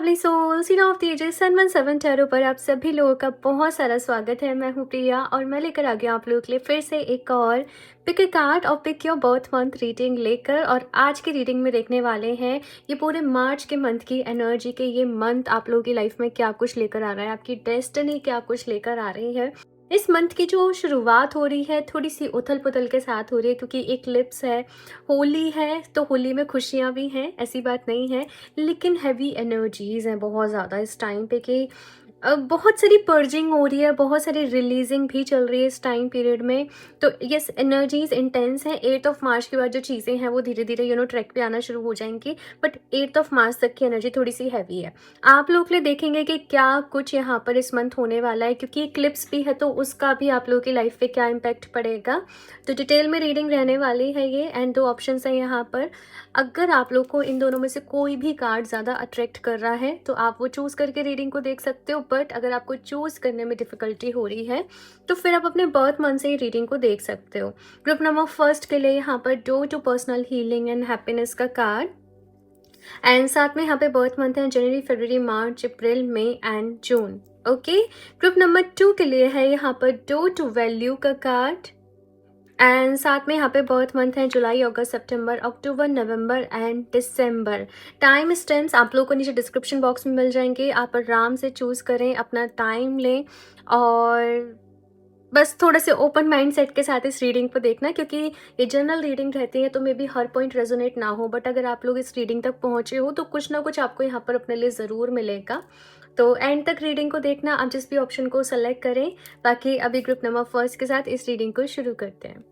Lovely soul scene of the ages Sanman seven tarot पर आप सभी लोगों का बहुत सारा स्वागत है। मैं हूं प्रिया और मैं लेकर आ गया आप लोगों के लिए फिर से एक और पिक ए कार्ड और pick your birth month reading लेकर। और आज की रीडिंग में देखने वाले हैं ये पूरे मार्च के मंथ की एनर्जी के ये मंथ आप लोगों की लाइफ में क्या कुछ लेकर आ रहा है, आपकी डेस्टिनी क्या कुछ लेकर आ रही है। इस मंथ की जो शुरुआत हो रही है थोड़ी सी उथल पुथल के साथ हो रही है क्योंकि इक्लिप्स है, होली है, तो होली में खुशियां भी हैं, ऐसी बात नहीं है, लेकिन हैवी एनर्जीज हैं बहुत ज़्यादा इस टाइम पे कि बहुत सारी पर्जिंग हो रही है, बहुत सारी रिलीजिंग भी चल रही है इस टाइम पीरियड में। तो यस, एनर्जीज इंटेंस हैं। 8 ऑफ मार्च के बाद जो चीज़ें हैं वो धीरे धीरे ट्रैक पे आना शुरू हो जाएंगी, बट 8 ऑफ मार्च तक की एनर्जी थोड़ी सी हैवी है। आप लोग के लिए देखेंगे कि क्या कुछ यहाँ पर इस मंथ होने वाला है, क्योंकि क्लिप्स भी है तो उसका भी आप लोगों की लाइफ पे क्या इम्पैक्ट पड़ेगा। तो डिटेल में रीडिंग रहने वाली है ये, एंड 2 ऑप्शंस हैं यहाँ पर। अगर आप लोग को इन दोनों में से कोई भी कार्ड ज़्यादा अट्रैक्ट कर रहा है तो आप वो चूज़ करके रीडिंग को देख सकते हो, बट अगर आपको चूज़ करने में डिफ़िकल्टी हो रही है तो फिर आप अपने बर्थ मंथ से ही रीडिंग को देख सकते हो। ग्रुप नंबर फर्स्ट के लिए यहाँ पर door to personal healing and happiness का कार्ड, एंड साथ में यहाँ पे बर्थ मंथ है जनवरी, फरवरी, मार्च, अप्रैल, मई एंड जून। ओके, ग्रुप नंबर 2 के लिए है यहाँ पर डोर टू वैल्यू का कार्ड, एंड साथ में यहाँ पे बर्थ मंथ है जुलाई, अगस्त, सितंबर, अक्टूबर, नवंबर एंड दिसंबर। टाइम स्टैम्प्स आप लोगों को नीचे डिस्क्रिप्शन बॉक्स में मिल जाएंगे, आप आराम से चूज़ करें, अपना टाइम लें और बस थोड़े से ओपन माइंड सेट के साथ इस रीडिंग को देखना, क्योंकि ये जनरल रीडिंग रहती है तो may be her point resonate ना हो, बट अगर आप लोग इस रीडिंग तक पहुँचे हो तो कुछ ना कुछ आपको यहाँ पर अपने लिए ज़रूर मिलेगा। तो एंड तक रीडिंग को देखना, आप जिस भी ऑप्शन को सेलेक्ट करें। बाकी अभी ग्रुप नंबर फर्स्ट के साथ इस रीडिंग को शुरू करते हैं।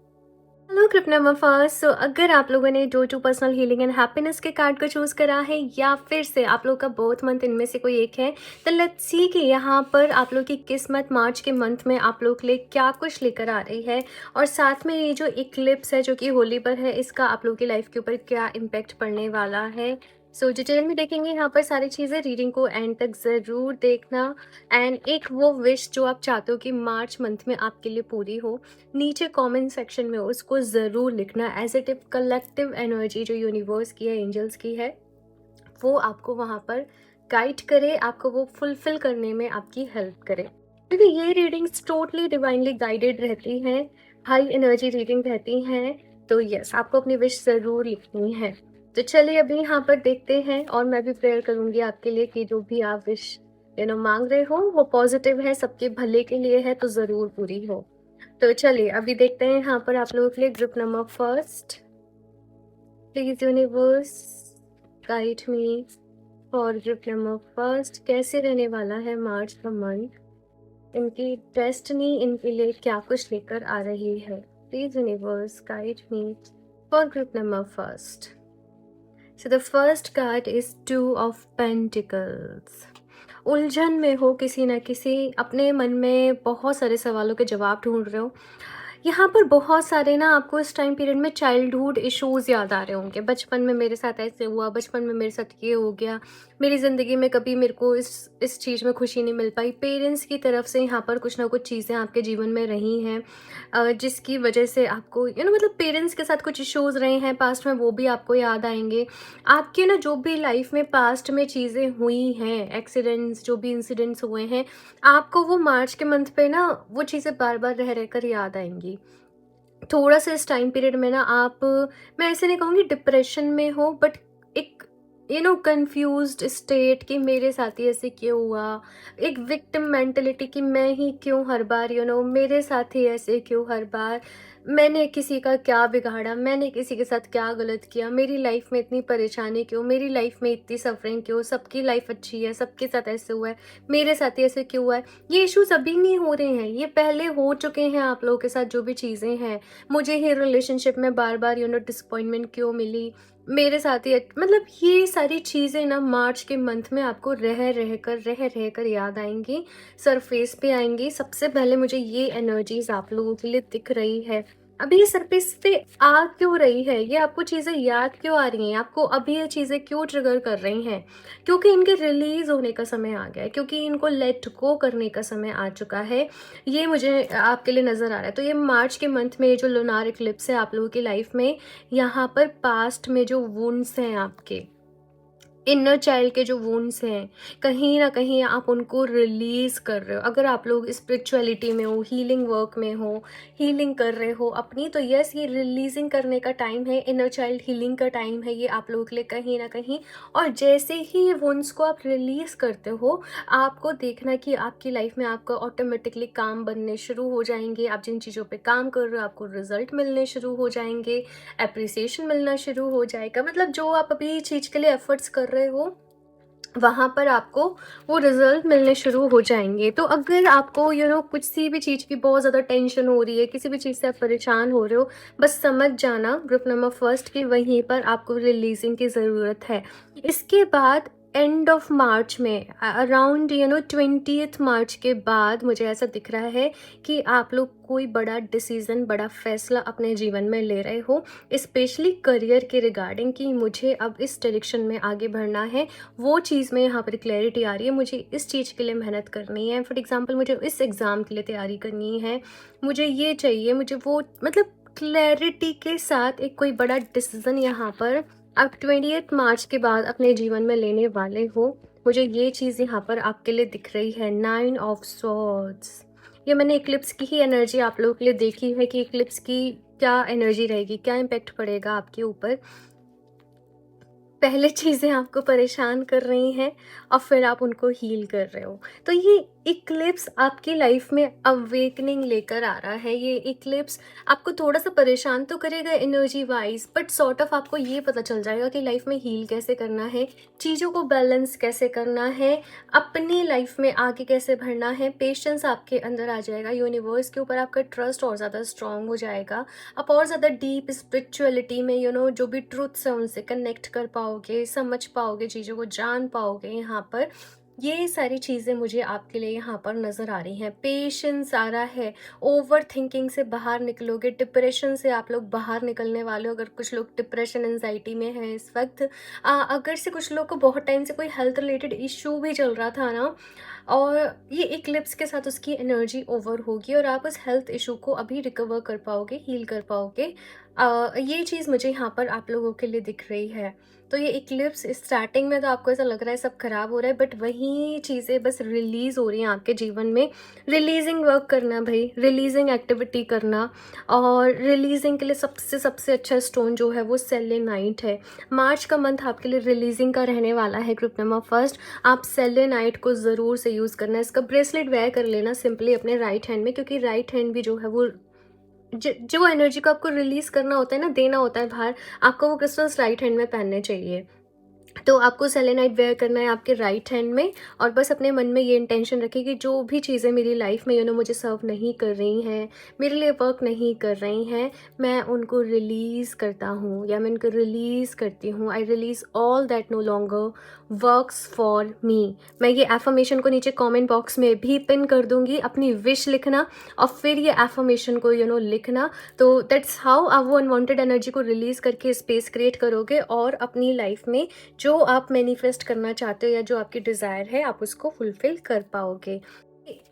Hello group number first. So अगर आप लोगों ने door to personal healing and happiness के कार्ड को चूज करा है या फिर से आप लोग का बर्थ मंथ इनमें से कोई एक है, तो लेट्स सी कि यहाँ पर आप लोग की किस्मत मार्च के मंथ में आप लोग के लिए क्या कुछ लेकर आ रही है, और साथ में ये जो इक्लिप्स है जो कि होली पर है इसका आप लोग की लाइफ के ऊपर क्या इम्पैक्ट पड़ने वाला है। सो डिटेल में देखेंगे यहाँ पर सारी चीज़ें। रीडिंग को एंड तक ज़रूर देखना, एंड एक वो विश जो आप चाहते हो कि मार्च मंथ में आपके लिए पूरी हो, नीचे कमेंट सेक्शन में उसको ज़रूर लिखना। As it if collective energy जो यूनिवर्स की है, एंजल्स की है, वो आपको वहाँ पर गाइड करे, आपको वो फुलफिल करने में आपकी हेल्प करे, क्योंकि ये रीडिंग्स टोटली डिवाइनली गाइडेड रहती हैं, हाई एनर्जी रीडिंग रहती हैं। तो यस, आपको अपनी विश ज़रूर लिखनी है। तो चलिए अभी यहाँ पर देखते हैं, और मैं भी प्रेयर करूँगी आपके लिए कि जो भी आप विश मांग रहे हो वो पॉजिटिव है, सबके भले के लिए है, तो ज़रूर पूरी हो। तो चलिए अभी देखते हैं यहाँ पर आप लोगों के लिए group number first. Please universe guide me for group number first. कैसे रहने वाला है मार्च का मंथ, इनकी डेस्टिनी इनके लिए क्या कुछ लेकर आ रही है। Please universe guide me for group number first. So the first card is 2 of pentacles. उलझन में हो किसी ना किसी, अपने मन में बहुत सारे सवालों के जवाब ढूंढ रहे हो। यहाँ पर बहुत सारे ना आपको इस टाइम पीरियड में चाइल्डहुड इश्यूज याद आ रहे होंगे। बचपन में मेरे साथ ऐसे हुआ, बचपन में मेरे साथ ये हो गया, मेरी ज़िंदगी में कभी मेरे को इस चीज़ में खुशी नहीं मिल पाई। पेरेंट्स की तरफ से यहाँ पर कुछ ना कुछ चीज़ें आपके जीवन में रही हैं, जिसकी वजह से आपको मतलब पेरेंट्स के साथ कुछ इश्यूज रहे हैं पास्ट में, वो भी आपको याद आएंगे। आपके ना जो भी लाइफ में पास्ट में चीज़ें हुई हैं, एक्सीडेंट्स, जो भी इंसिडेंट्स हुए हैं, आपको वो मार्च के मंथ पे ना वो चीज़ें बार बार रह कर याद आएंगी। थोड़ा सा इस टाइम पीरियड में ना आप, मैं ऐसे नहीं कहूँगी डिप्रेशन में हो, बट एक कंफ्यूज्ड स्टेट कि मेरे साथ ही ऐसे क्यों हुआ, एक विक्टिम मेंटेलिटी कि मैं ही क्यों हर बार मेरे साथ ही ऐसे क्यों हर बार, मैंने किसी का क्या बिगाड़ा, मैंने किसी के साथ क्या गलत किया, मेरी लाइफ में इतनी परेशानी क्यों, मेरी लाइफ में इतनी सफरिंग क्यों, सबकी लाइफ अच्छी है, सबके साथ ऐसे हुआ है, मेरे साथ ही ऐसे क्यों हुआ है। ये इश्यूज अभी नहीं हो रहे हैं, ये पहले हो चुके हैं आप लोगों के साथ जो भी चीज़ें हैं। मुझे ही रिलेशनशिप में बार बार डिसअपॉइंटमेंट क्यों मिली, मेरे साथ ही मतलब ये सारी चीज़ें ना मार्च के मंथ में आपको रह कर याद आएंगी, सरफेस पे आएंगी। सबसे पहले मुझे ये एनर्जीज आप लोगों के लिए दिख रही है। अभी ये सरफेस पे आ क्यों रही है, ये आपको चीज़ें याद क्यों आ रही हैं, आपको अभी ये चीज़ें क्यों ट्रिगर कर रही हैं, क्योंकि इनके रिलीज होने का समय आ गया है, क्योंकि इनको लेट गो करने का समय आ चुका है। ये मुझे आपके लिए नज़र आ रहा है। तो ये मार्च के मंथ में जो लूनार इक्लिप्स है आप लोगों की लाइफ में, यहाँ पर पास्ट में जो वुंड्स हैं आपके, इनर चाइल्ड के जो वुंड्स हैं, कहीं न कहीं आप उनको रिलीज़ कर रहे हो। अगर आप लोग स्पिरिचुअलिटी में हो, हीलिंग वर्क में हो, हीलिंग कर रहे हो अपनी, तो यस, ये रिलीज़िंग करने का टाइम है, इनर चाइल्ड हीलिंग का टाइम है ये आप लोगों के लिए कहीं न कहीं। और जैसे ही ये वुंड्स को आप रिलीज़ करते हो, आपको देखना कि आपकी लाइफ़ में आपका ऑटोमेटिकली काम बनने शुरू हो जाएँगे। आप जिन चीज़ों पे काम कर रहे हो, आपको रिज़ल्ट मिलने शुरू हो जाएँगे, एप्रिसिएशन मिलना शुरू हो जाएगा। मतलब जो आप अभी चीज़ के लिए एफ़र्ट्स कर रहे हो, वहाँ पर आपको वो रिज़ल्ट मिलने शुरू हो जाएँगे। तो अगर आपको किसी भी चीज़ की बहुत ज़्यादा टेंशन हो रही है, किसी भी चीज़ से आप परेशान हो रहे हो, बस समझ जाना ग्रुप नंबर फर्स्ट कि वहीं पर आपको रिलीज़िंग की ज़रूरत है। इसके बाद एंड ऑफ मार्च में अराउंड 20th मार्च के बाद मुझे ऐसा दिख रहा है कि आप लोग कोई बड़ा डिसीज़न, बड़ा फ़ैसला अपने जीवन में ले रहे हो, स्पेशली करियर के रिगार्डिंग कि मुझे अब इस डायरेक्शन में आगे बढ़ना है। वो चीज़ में यहाँ पर क्लैरिटी आ रही है, मुझे इस चीज़ के लिए मेहनत करनी है। फॉर एग्ज़ाम्पल मुझे इस एग्ज़ाम के लिए तैयारी करनी है, मुझे ये चाहिए, मुझे वो, मतलब क्लैरिटी के साथ एक कोई बड़ा डिसीज़न यहाँ पर आप 20th मार्च के बाद अपने जीवन में लेने वाले हो। मुझे ये चीज़ यहाँ पर आपके लिए दिख रही है, 9 ऑफ स्वॉर्ड्स। ये मैंने इक्लिप्स की ही एनर्जी आप लोगों के लिए देखी है कि इक्लिप्स की क्या एनर्जी रहेगी, क्या इम्पैक्ट पड़ेगा आपके ऊपर। पहले चीज़ें आपको परेशान कर रही हैं और फिर आप उनको हील कर रहे हो। तो ये इक्लिप्स आपकी लाइफ में अवेकनिंग लेकर आ रहा है। ये इक्लिप्स आपको थोड़ा-सा परेशान तो करेगा energy wise, but sort of आपको ये पता चल जाएगा कि लाइफ में हील कैसे करना है, चीज़ों को बैलेंस कैसे करना है, अपनी लाइफ में आगे कैसे बढ़ना है। पेशेंस आपके अंदर आ जाएगा, यूनिवर्स के ऊपर आपका ट्रस्ट और ज़्यादा स्ट्रॉन्ग हो जाएगा। आप और ज़्यादा डीप स्पिरिचुअलिटी में जो भी ट्रुथ्स हैं उनसे कनेक्ट कर पाओगे, समझ पाओगे, चीज़ों को जान पाओगे यहाँ पर। ये सारी चीज़ें मुझे आपके लिए यहाँ पर नज़र आ रही हैं। पेशेंस आ रहा है, ओवर थिंकिंग से बाहर निकलोगे, डिप्रेशन से आप लोग बाहर निकलने वाले हो। अगर कुछ लोग डिप्रेशन, एंजाइटी में हैं इस वक्त, अगर से कुछ लोग को बहुत टाइम से कोई हेल्थ रिलेटेड इशू भी चल रहा था ना, और ये इक्लिप्स के साथ उसकी एनर्जी ओवर होगी और आप उस हेल्थ इशू को अभी रिकवर कर पाओगे, हील कर पाओगे। ये चीज़ मुझे यहाँ पर आप लोगों के लिए दिख रही है। तो ये इक्लिप्स स्टार्टिंग में तो आपको ऐसा लग रहा है सब खराब हो रहा है, बट वही चीज़ें बस रिलीज़ हो रही हैं आपके जीवन में। रिलीजिंग वर्क करना भाई, रिलीजिंग एक्टिविटी करना। और रिलीजिंग के लिए सबसे सबसे अच्छा स्टोन जो है वो सेलेनाइट है। मार्च का मंथ आपके लिए रिलीजिंग का रहने वाला है ग्रुप नंबर फर्स्ट। आप सेलेनाइट को ज़रूर से यूज़ करना है। इसका ब्रेसलेट वेयर कर लेना सिंपली अपने राइट हैंड में, क्योंकि राइट हैंड भी जो है वो जो एनर्जी को आपको रिलीज़ करना होता है ना, देना होता है बाहर, आपको वो क्रिस्टल्स राइट हैंड में पहनने चाहिए। तो आपको सेलेनाइट वेयर करना है आपके राइट हैंड में, और बस अपने मन में ये इंटेंशन रखिए कि जो भी चीज़ें मेरी लाइफ में मुझे सर्व नहीं कर रही हैं, मेरे लिए वर्क नहीं कर रही हैं, मैं उनको रिलीज़ करता हूँ या मैं उनको रिलीज़ करती हूँ। I release all that no longer works for me. मैं ये एफर्मेशन को नीचे कमेंट बॉक्स में भी पिन कर दूंगी। अपनी विश लिखना और फिर ये एफर्मेशन को लिखना। तो दैट्स हाउ आप वो अनवांटेड एनर्जी को रिलीज़ करके स्पेस क्रिएट करोगे और अपनी लाइफ में जो आप मैनिफेस्ट करना चाहते हो या जो आपकी डिज़ायर है, आप उसको फुलफ़िल कर पाओगे।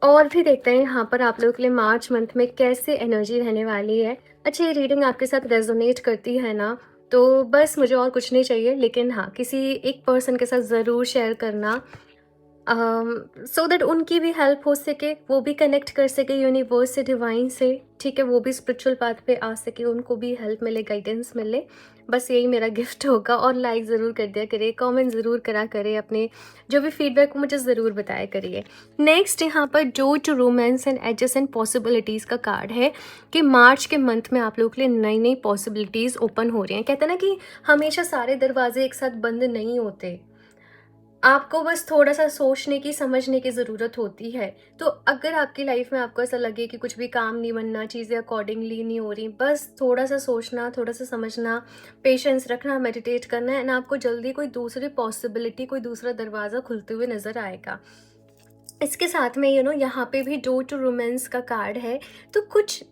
और भी देखते हैं यहाँ पर आप लोगों के लिए मार्च मंथ में कैसे एनर्जी रहने वाली है। अच्छा, ये रीडिंग आपके साथ रेजोनेट करती है ना, तो बस मुझे और कुछ नहीं चाहिए, लेकिन हाँ, किसी एक पर्सन के साथ ज़रूर शेयर करना, सो दैट उनकी भी हेल्प हो सके, वो भी कनेक्ट कर सके यूनिवर्स से, डिवाइन से, ठीक है, वो भी स्पिरिचुअल पाथ पे आ सके, उनको भी हेल्प मिले, गाइडेंस मिले। बस यही मेरा गिफ्ट होगा। और लाइक ज़रूर कर दिया करिए, कमेंट ज़रूर करा करिए, अपने जो भी फीडबैक हो मुझे ज़रूर बताया करिए। नेक्स्ट यहाँ पर door to romance and ages and possibilities का कार्ड है कि मार्च के मंथ में आप लोगों के लिए नई नई पॉसिबिलिटीज़ ओपन हो रही हैं। कहते हैं ना कि हमेशा सारे दरवाजे एक साथ बंद नहीं होते, आपको बस थोड़ा-सा सोचने की, समझने की ज़रूरत होती है। तो अगर आपकी लाइफ़ में आपको ऐसा लगे कि कुछ भी काम नहीं बनना, चीज़ें अकॉर्डिंगली नहीं हो रही, बस थोड़ा-सा सोचना, थोड़ा-सा समझना, पेशेंस रखना, मेडिटेट करना है, एंड आपको जल्दी कोई दूसरी पॉसिबिलिटी, कोई दूसरा दरवाज़ा खुलते हुए नज़र आएगा। इसके साथ में यहाँ पे भी डोर टू रोमांस का कार्ड है। तो कुछ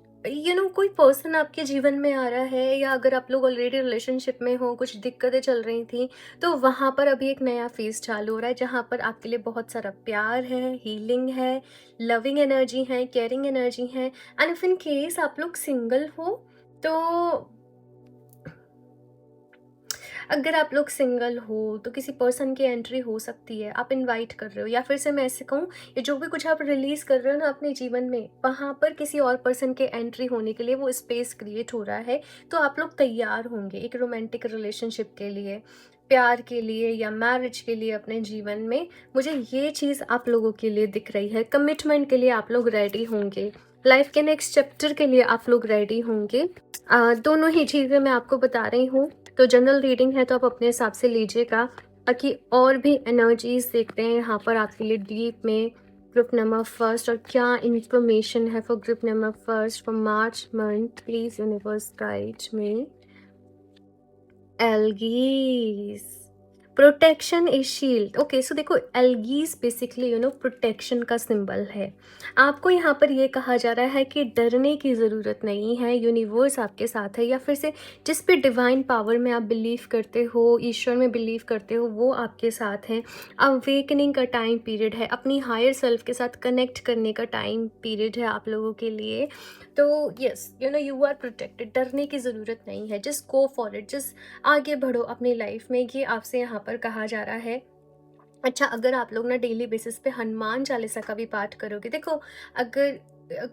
कोई पर्सन आपके जीवन में आ रहा है, या अगर आप लोग ऑलरेडी रिलेशनशिप में हो, कुछ दिक्कतें चल रही थी, तो वहाँ पर अभी एक नया फेज चालू हो रहा है जहाँ पर आपके लिए बहुत सारा प्यार है, हीलिंग है, लविंग एनर्जी है, केयरिंग एनर्जी है। एंड इफ इन केस आप लोग सिंगल हो, तो अगर आप लोग सिंगल हो तो किसी पर्सन की एंट्री हो सकती है, आप इनवाइट कर रहे हो, या फिर से मैं ऐसे कहूँ, ये जो भी कुछ आप रिलीज कर रहे हो ना अपने जीवन में, वहाँ पर किसी और पर्सन के एंट्री होने के लिए वो स्पेस क्रिएट हो रहा है। तो आप लोग तैयार होंगे एक रोमांटिक रिलेशनशिप के लिए, प्यार के लिए या मैरिज के लिए अपने जीवन में। मुझे ये चीज़ आप लोगों के लिए दिख रही है, कमिटमेंट के लिए आप लोग रेडी होंगे, लाइफ के नेक्स्ट चैप्टर के लिए आप लोग रेडी होंगे। दोनों ही चीज़ें मैं आपको बता रही हूँ। तो जनरल रीडिंग है तो आप अपने हिसाब से लीजिएगा। बाकी और भी एनर्जीज देखते हैं यहाँ पर आपके लिए डीप में। ग्रुप नंबर फर्स्ट, और क्या इंफॉर्मेशन है for group number first for March month, please universe guide me. Algiz, protection is shield. Okay, so देखो एल्गीज बेसिकली प्रोटेक्शन का सिंबल है। आपको यहाँ पर ये कहा जा रहा है कि डरने की ज़रूरत नहीं है, यूनिवर्स आपके साथ है, या फिर से जिस पे डिवाइन पावर में आप बिलीव करते हो, ईश्वर में बिलीव करते हो, वो आपके साथ हैं। अवेकनिंग का टाइम पीरियड है, अपनी हायर सेल्फ के साथ कनेक्ट करने का टाइम पीरियड है आप लोगों के लिए। तो यस, यू आर प्रोटेक्टेड, डरने की ज़रूरत नहीं है, just go for it, just आगे बढ़ो अपनी लाइफ में, ये आपसे यहाँ पर कहा जा रहा है। अच्छा, अगर आप लोग ना डेली बेसिस पे हनुमान चालीसा का भी पाठ करोगे, देखो अगर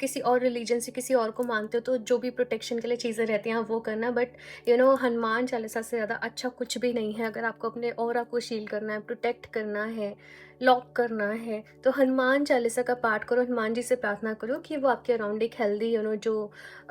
किसी और रिलीजन से किसी और को मानते हो तो जो भी प्रोटेक्शन के लिए चीज़ें रहती हैं वो करना, बट हनुमान चालीसा से ज़्यादा अच्छा कुछ भी नहीं है। अगर आपको अपने ऑरा को शील करना है, प्रोटेक्ट करना है, लॉक करना है, तो हनुमान चालीसा का पाठ करो, हनुमान जी से प्रार्थना करो कि वो आपके अराउंड एक हेल्दी जो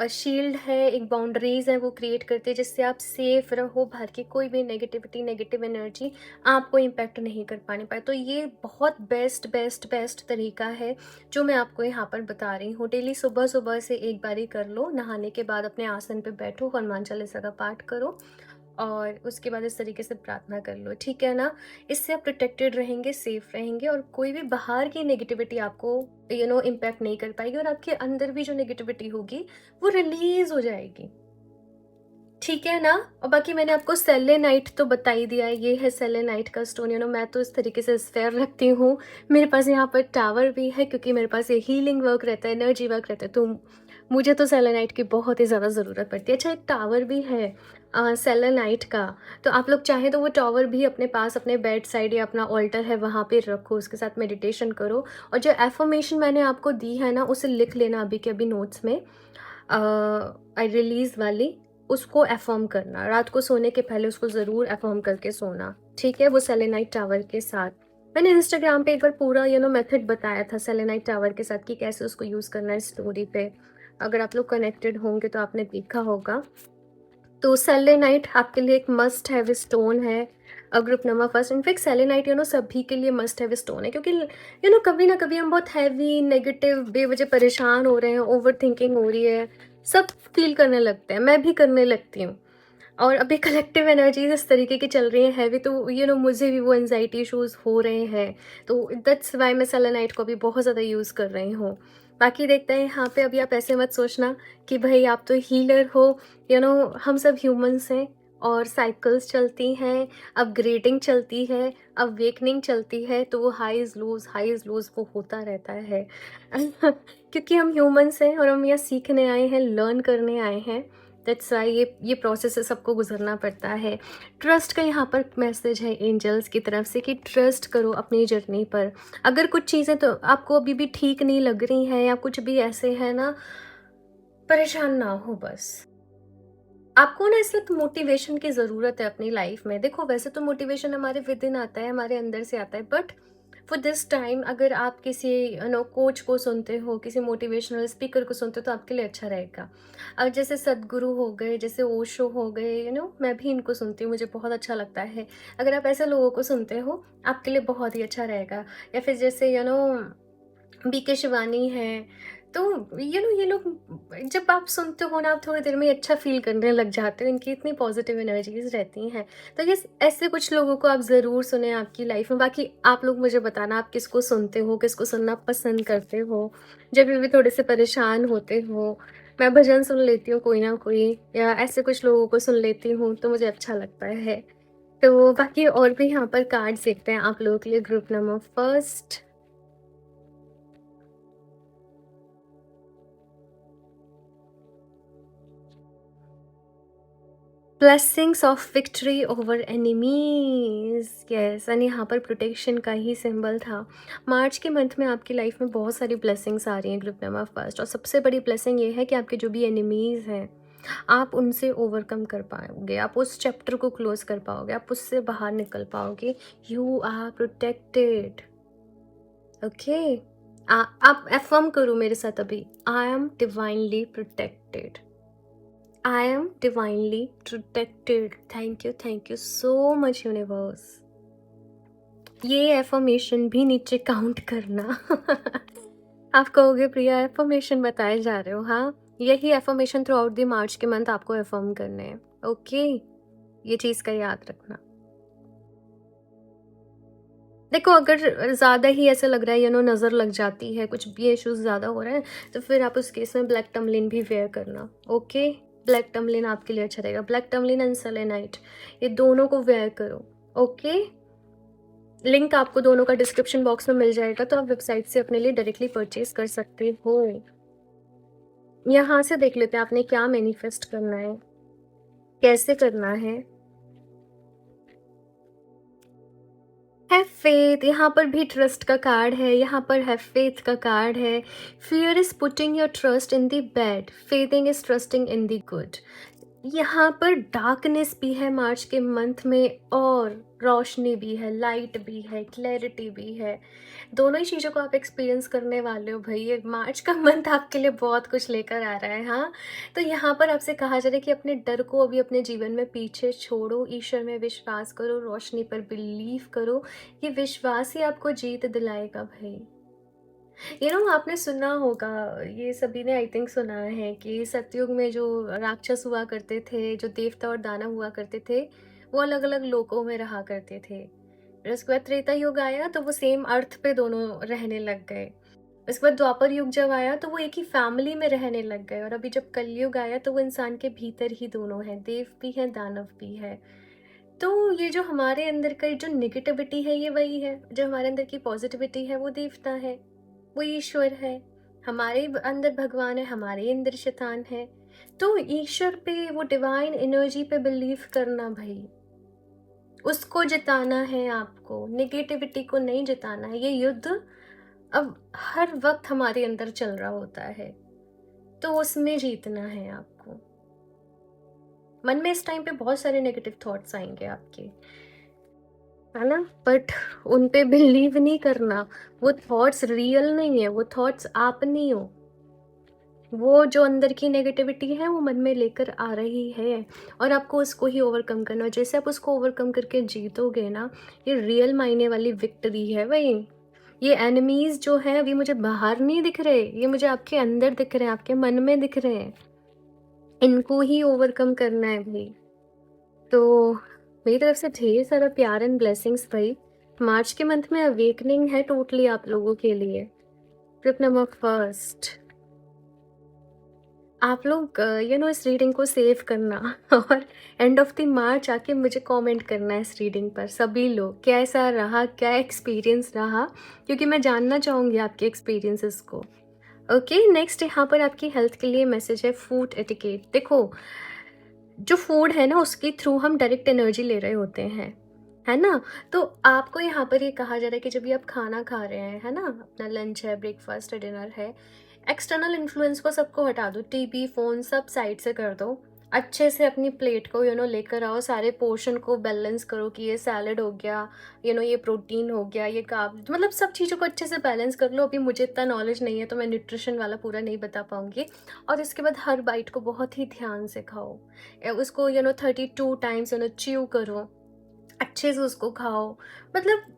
शील्ड है, एक बाउंड्रीज है वो क्रिएट करते हैं, जिससे आप सेफ रहो, बाहर की कोई भी नेगेटिविटी, नेगेटिव एनर्जी आपको इम्पैक्ट नहीं कर पाने पाए। तो ये बहुत बेस्ट बेस्ट बेस्ट तरीका है जो मैं आपको यहाँ पर बता रही हूँ। डेली सुबह सुबह से एक बारी कर लो, नहाने के बाद अपने आसन पे बैठो, हनुमान चालीसा का पाठ करो और उसके बाद इस तरीके से प्रार्थना कर लो, ठीक है ना। इससे आप प्रोटेक्टेड रहेंगे, सेफ रहेंगे, और कोई भी बाहर की नेगेटिविटी आपको इम्पैक्ट नहीं कर पाएगी, और आपके अंदर भी जो नेगेटिविटी होगी वो रिलीज हो जाएगी, ठीक है ना। और बाकी मैंने आपको सेलेनाइट तो बता ही दिया है, ये है सेलेनाइट का स्टोन। मैं तो इस तरीके से स्फेयर रखती हूँ। मेरे पास यहाँ पर टावर भी है क्योंकि मेरे पास ये हीलिंग वर्क रहता है, एनर्जी वर्क रहता है, तो मुझे तो सेलेनाइट की बहुत ही ज़्यादा ज़रूरत पड़ती है। अच्छा, एक टावर भी है सेलेनाइट का, तो आप लोग चाहें तो वो टावर भी अपने पास, अपने बेड साइड या अपना ऑल्टर है वहाँ पे रखो, उसके साथ मेडिटेशन करो। और जो एफर्मेशन मैंने आपको दी है ना, उसे लिख लेना अभी के अभी नोट्स में, आई रिलीज़ वाली, उसको एफर्म करना, रात को सोने के पहले उसको ज़रूर एफर्म करके सोना, ठीक है, वो सेलेनाइट टावर के साथ। मैंने इंस्टाग्राम पे एक बार पूरा मेथड बताया था सेलेनाइट टावर के साथ कि कैसे उसको यूज़ करना है स्टोरी पे, अगर आप लोग कनेक्टेड होंगे तो आपने देखा होगा। तो सेलेनाइट आपके लिए एक मस्ट हैव स्टोन है। Group number first, in fact selenite सभी के लिए मस्ट हैव स्टोन है, क्योंकि कभी ना कभी हम बहुत हैवी, नेगेटिव, बेवजह परेशान हो रहे हैं, ओवर थिंकिंग हो रही है, सब फील करने लगते हैं, मैं भी करने लगती हूँ। और अभी कलेक्टिव एनर्जीज इस तरीके की चल रही है हैवी, तो मुझे भी वो एनजाइटी इशूज़ हो रहे हैं, तो दैट्स वाई मैं सेलेनाइट को भी बहुत ज़्यादा यूज़ कर रही हूँ। बाकी देखते हैं यहाँ पे, अभी आप ऐसे मत सोचना कि भाई आप तो हीलर हो, हम सब ह्यूमंस हैं और साइकिल्स चलती हैं, अपग्रेडिंग चलती है, अवेकनिंग चलती है, तो वो हाईज लोज वो होता रहता है क्योंकि हम ह्यूमंस हैं और हम यहाँ सीखने आए हैं, लर्न करने आए हैं, दैट्स वाई ये प्रोसेस से सबको गुजरना पड़ता है। ट्रस्ट का यहाँ पर मैसेज है एंजल्स की तरफ से कि ट्रस्ट करो अपनी जर्नी पर। अगर कुछ चीज़ें तो आपको अभी भी ठीक नहीं लग रही हैं या कुछ भी ऐसे है ना, परेशान ना हो बस। आपको ना इस वक्त मोटिवेशन की ज़रूरत है अपनी लाइफ में। देखो वैसे तो मोटिवेशन हमारे विद इन आता है, हमारे अंदर से आता है, बट फॉर दिस टाइम अगर आप किसी कोच को सुनते हो, किसी मोटिवेशनल स्पीकर को सुनते हो, तो आपके लिए अच्छा रहेगा। अब जैसे सदगुरु हो गए, जैसे ओशो हो गए, मैं भी इनको सुनती हूँ, मुझे बहुत अच्छा लगता है। अगर आप ऐसे लोगों को सुनते हो आपके लिए बहुत ही अच्छा रहेगा। या फिर जैसे बीके शिवानी है, तो ये लोग जब आप सुनते हो ना, आप थोड़ी देर में अच्छा फील करने लग जाते हो, इनकी इतनी पॉजिटिव एनर्जीज रहती हैं। तो ये ऐसे कुछ लोगों को आप ज़रूर सुने आपकी लाइफ में। बाकी आप लोग मुझे बताना आप किसको सुनते हो, किसको सुनना पसंद करते हो जब भी थोड़े से परेशान होते हो। मैं भजन सुन लेती हूँ कोई ना कोई, या ऐसे कुछ लोगों को सुन लेती हूँ, तो मुझे अच्छा लगता है। तो बाकी और भी यहाँ पर कार्ड्स देखते हैं आप लोगों के लिए। Group number first, blessings of victory over enemies, yes, and यहाँ पर प्रोटेक्शन का ही सिंबल था। मार्च के मंथ में आपकी लाइफ में बहुत सारी ब्लेसिंग्स आ रही हैं ग्रुप नंबर फर्स्ट, और सबसे बड़ी ब्लेसिंग ये है कि आपके जो भी एनिमीज़ हैं आप उनसे ओवरकम कर पाओगे, आप उस चैप्टर को क्लोज कर पाओगे, आप उससे बाहर निकल पाओगे। You are protected. ओके, आप एफर्म करो मेरे साथ अभी, I am divinely protected. I am divinely protected. Thank you so much universe. ये एफर्मेशन भी नीचे काउंट करना। आप कहोगे प्रिया एफर्मेशन बताए जा रहे हो, हाँ यही एफर्मेशन थ्रू आउट द मार्च के मंथ आपको एफर्म करने हैं। ओके, ये चीज़ का याद रखना। देखो, अगर ज़्यादा ही ऐसा लग रहा है नज़र लग जाती है, कुछ भी इश्यूज ज़्यादा हो रहे हैं, तो फिर आप उस केस में ब्लैक टर्मलिन भी वेयर करना। ओके, ब्लैक टर्मलिन आपके लिए अच्छा रहेगा। ब्लैक टर्मलिन एंड सेलेनाइट, ये दोनों को वेयर करो। ओके, लिंक आपको दोनों का डिस्क्रिप्शन बॉक्स में मिल जाएगा, तो आप वेबसाइट से अपने लिए डायरेक्टली परचेज कर सकते हो। यहाँ से देख लेते हैं आपने क्या मैनिफेस्ट करना है, कैसे करना है। हैव फेथ, यहाँ पर भी ट्रस्ट का कार्ड है, यहाँ पर हैव फेथ का कार्ड है। Fear is putting your trust in the bad, faithing is trusting in the good. यहाँ पर डार्कनेस भी है मार्च के मंथ में, और रोशनी भी है, लाइट भी है, क्लैरिटी भी है। दोनों ही चीज़ों को आप एक्सपीरियंस करने वाले हो भाई। ये मार्च का मंथ आपके लिए बहुत कुछ लेकर आ रहा है। हाँ, तो यहाँ पर आपसे कहा जा रहा है कि अपने डर को अभी अपने जीवन में पीछे छोड़ो, ईश्वर में विश्वास करो, रोशनी पर बिलीव करो। ये विश्वास ही आपको जीत दिलाएगा भाई। आपने सुना होगा, ये सभी ने आई थिंक सुना है कि सतयुग में जो राक्षस हुआ करते थे, जो देवता और दानव हुआ करते थे, वो अलग अलग लोकों में रहा करते थे। फिर उसके बाद त्रेता युग आया तो वो सेम अर्थ पे दोनों रहने लग गए। उसके बाद द्वापर युग जब आया तो वो एक ही फैमिली में रहने लग गए, और अभी जब कलयुग आया तो वो इंसान के भीतर ही दोनों हैं, देव भी हैं दानव भी है। तो ये जो हमारे अंदर का जो निगेटिविटी है ये वही है, जो हमारे अंदर की पॉजिटिविटी है वो देवता है, वो ईश्वर है। हमारे अंदर भगवान है, हमारे अंदर शैतान है। तो ईश्वर पे, वो डिवाइन एनर्जी पे बिलीव करना भाई, उसको जिताना है आपको, नेगेटिविटी को नहीं जिताना है। ये युद्ध अब हर वक्त हमारे अंदर चल रहा होता है, तो उसमें जीतना है आपको। मन में इस टाइम पे बहुत सारे नेगेटिव थॉट्स आएंगे आपके, है ना, बट उन पे बिलीव नहीं करना। वो थॉट्स रियल नहीं है, वो थॉट्स आप नहीं हो। वो जो अंदर की नेगेटिविटी है वो मन में लेकर आ रही है, और आपको उसको ही ओवरकम करना। जैसे आप उसको ओवरकम करके जीतोगे ना, ये रियल मायने वाली विक्ट्री है भाई। ये एनिमीज जो है अभी मुझे बाहर नहीं दिख रहे, ये मुझे आपके अंदर दिख रहे हैं, आपके मन में दिख रहे हैं। इनको ही ओवरकम करना है भाई। तो मेरी तरफ से ढेर सारा प्यार एंड ब्लेसिंग्स भाई। मार्च के मंथ में अवेकनिंग है टोटली आप लोगों के लिए। ट्रिप नंबर फर्स्ट, आप लोग इस रीडिंग को सेव करना और एंड ऑफ द मार्च आके मुझे कमेंट करना है इस रीडिंग पर। सभी लोग कैसा रहा, क्या एक्सपीरियंस रहा, क्योंकि मैं जानना चाहूँगी आपके एक्सपीरियंसेस को। ओके, नेक्स्ट यहाँ पर आपकी हेल्थ के लिए मैसेज है, फूड एटिकेट। देखो, जो फूड है ना उसके थ्रू हम डायरेक्ट एनर्जी ले रहे होते हैं, है ना। तो आपको यहाँ पर ये कहा जा रहा है कि जब भी आप खाना खा रहे हैं, है ना, अपना लंच है, ब्रेकफास्ट है, डिनर है, एक्सटर्नल इन्फ्लुएंस को सबको हटा दो, टीवी फोन सब साइड से कर दो। अच्छे से अपनी प्लेट को लेकर आओ, सारे पोर्शन को बैलेंस करो कि ये सैलड हो गया, ये प्रोटीन हो गया, ये कार्ब, मतलब सब चीज़ों को अच्छे से बैलेंस कर लो। अभी मुझे इतना नॉलेज नहीं है तो मैं न्यूट्रिशन वाला पूरा नहीं बता पाऊंगी। और इसके बाद हर बाइट को बहुत ही ध्यान से खाओ, उसको 32 टाइम्स च्यू करो, अच्छे से उसको खाओ। मतलब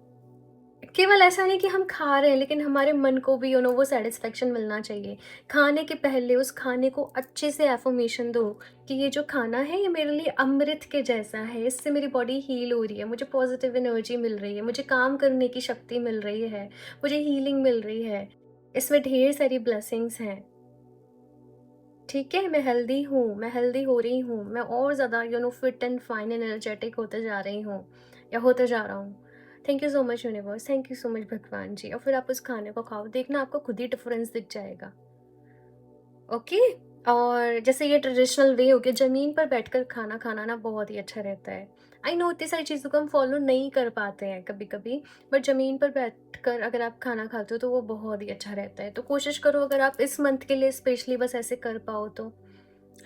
केवल ऐसा नहीं कि हम खा रहे हैं, लेकिन हमारे मन को भी वो सेटिस्फेक्शन मिलना चाहिए। खाने के पहले उस खाने को अच्छे से एफर्मेशन दो कि ये जो खाना है ये मेरे लिए अमृत के जैसा है, इससे मेरी बॉडी हील हो रही है, मुझे पॉजिटिव एनर्जी मिल रही है, मुझे काम करने की शक्ति मिल रही है, मुझे हीलिंग मिल रही है, इसमें ढेर सारी ब्लेसिंग्स हैं। ठीक है, मैं हेल्दी हूँ, मैं हेल्दी हो रही हूँ, मैं और ज़्यादा फिट एंड फाइन एनर्जेटिक होते जा रही हूँ या होते जा रहा हूँ। Thank you so much universe, thank you so much भगवान जी। और फिर आप उस खाने को खाओ, देखना आपको खुद ही डिफरेंस दिख जाएगा। ओके, और जैसे ये ट्रेडिशनल वे हो गया, ज़मीन पर बैठकर खाना खाना ना बहुत ही अच्छा रहता है। आई नो इतनी सारी चीज़ों को हम फॉलो नहीं कर पाते हैं कभी-कभी, बट ज़मीन पर बैठकर अगर आप खाना खाते हो तो वो बहुत ही अच्छा रहता है। तो कोशिश करो अगर आप इस मंथ के लिए स्पेशली बस ऐसे कर पाओ तो,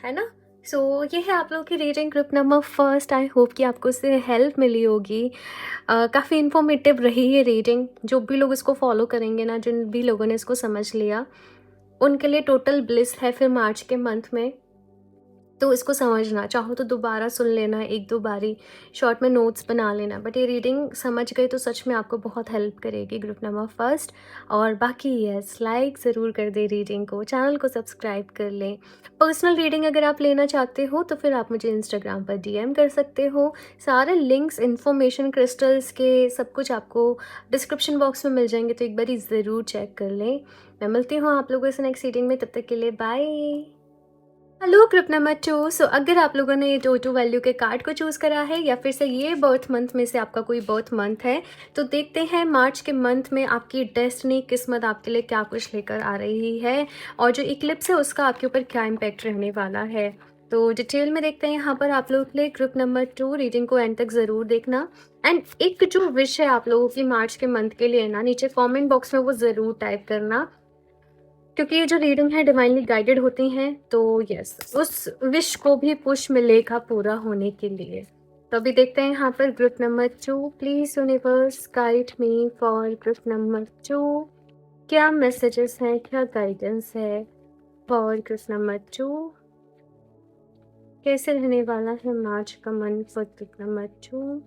है ना? सो ये है आप लोगों की reading group number first. I hope कि आपको इससे हेल्प मिली होगी। काफ़ी इन्फॉर्मेटिव रही ये रीडिंग। जो भी लोग इसको फॉलो करेंगे ना, जिन भी लोगों ने इसको समझ लिया, उनके लिए टोटल ब्लिस है फिर मार्च के मंथ में। तो इसको समझना चाहो तो दोबारा सुन लेना, एक दो बारी शॉर्ट में नोट्स बना लेना, बट ये रीडिंग समझ गए तो सच में आपको बहुत हेल्प करेगी ग्रुप नंबर फर्स्ट। और बाकी यस, लाइक ज़रूर कर दे रीडिंग को, चैनल को सब्सक्राइब कर लें। पर्सनल रीडिंग अगर आप लेना चाहते हो तो फिर आप मुझे इंस्टाग्राम पर डीएम कर सकते हो। सारे लिंक्स, इन्फॉर्मेशन, क्रिस्टल्स के सब कुछ आपको डिस्क्रिप्शन बॉक्स में मिल जाएंगे, तो एक बार ज़रूर चेक कर लें। मैं मिलती हूँ आप लोगों से नेक्स्ट रीडिंग में, तब तक के लिए बाय। Hello group number 2। सो अगर आप लोगों ने ये टू वैल्यू के कार्ड को चूज़ करा है या फिर से ये बर्थ मंथ में से आपका कोई बर्थ मंथ है, तो देखते हैं मार्च के मंथ में आपकी डेस्टिनी, किस्मत आपके लिए क्या कुछ लेकर आ रही है और जो इक्लिप्स है उसका आपके ऊपर क्या इम्पैक्ट रहने वाला है। तो डिटेल में देखते हैं यहाँ पर आप लोगों के लिए। ग्रुप नंबर 2 रीडिंग को एंड तक ज़रूर देखना। एंड एक जो विश है आप लोगों की मार्च के मंथ के लिए ना, नीचे कॉमेंट बॉक्स में वो ज़रूर टाइप करना, क्योंकि ये जो रीडिंग है डिवाइनली गाइडेड होती हैं, तो यस, उस विश को भी पुश मिलेगा पूरा होने के लिए। तो अभी देखते हैं यहाँ पर group number 2। Please universe guide me for group number 2। क्या मैसेजेस हैं, क्या गाइडेंस है फॉर ग्रुप नंबर 2? कैसे रहने वाला है मार्च का month for group number 2?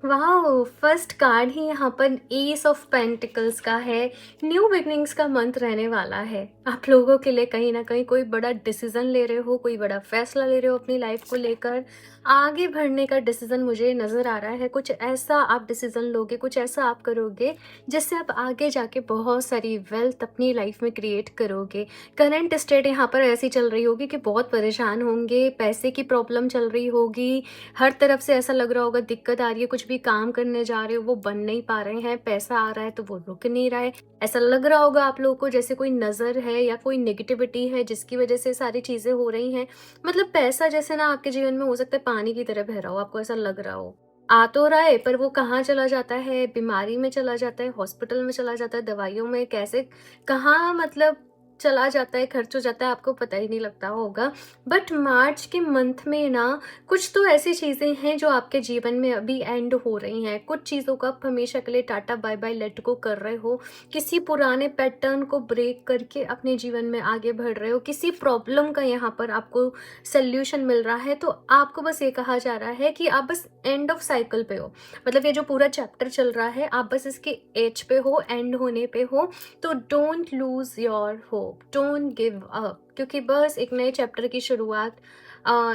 Wow, first card ही यहाँ पर एस ऑफ पेंटिकल्स का है। न्यू बिगनिंग्स का मंथ रहने वाला है आप लोगों के लिए। कहीं ना कहीं कोई बड़ा डिसीजन ले रहे हो, कोई बड़ा फैसला ले रहे हो अपनी लाइफ को लेकर, आगे बढ़ने का डिसीजन मुझे नज़र आ रहा है। कुछ ऐसा आप डिसीजन लोगे, कुछ ऐसा आप करोगे जिससे आप आगे जाके बहुत सारी वेल्थ अपनी लाइफ में क्रिएट करोगे। करंट स्टेट यहाँ पर ऐसी चल रही होगी कि बहुत परेशान होंगे, पैसे की प्रॉब्लम चल रही होगी, हर तरफ से ऐसा लग रहा होगा दिक्कत आ रही है, कुछ भी काम करने जा रहे हो वो बन नहीं पा रहे हैं, पैसा आ रहा है तो वो रुक नहीं रहा है। ऐसा लग रहा होगा आप लोगों को जैसे कोई नज़र है या कोई नेगेटिविटी है जिसकी वजह से सारी चीज़ें हो रही हैं। मतलब पैसा जैसे ना आपके जीवन में हो सकता है पानी की तरह बह रहा हो, आपको ऐसा लग रहा हो। आ तो रहा है पर वो कहाँ चला जाता है, बीमारी में चला जाता है, हॉस्पिटल में चला जाता है, दवाइयों में, कैसे कहाँ मतलब चला जाता है, खर्च हो जाता है, आपको पता ही नहीं लगता होगा। बट मार्च के मंथ में ना कुछ तो ऐसी चीज़ें हैं जो आपके जीवन में अभी एंड हो रही हैं। कुछ चीज़ों का आप हमेशा के लिए tata bye bye let go कर रहे हो। किसी पुराने पैटर्न को ब्रेक करके अपने जीवन में आगे बढ़ रहे हो। किसी प्रॉब्लम का यहाँ पर आपको सल्यूशन मिल रहा है, तो आपको बस ये कहा जा रहा है कि आप बस एंड ऑफ साइकिल पे हो। मतलब ये जो पूरा चैप्टर चल रहा है आप बस इसके एज पे हो, एंड होने पे हो। तो don't lose your hope, don't give up, क्योंकि बस एक नए चैप्टर की शुरुआत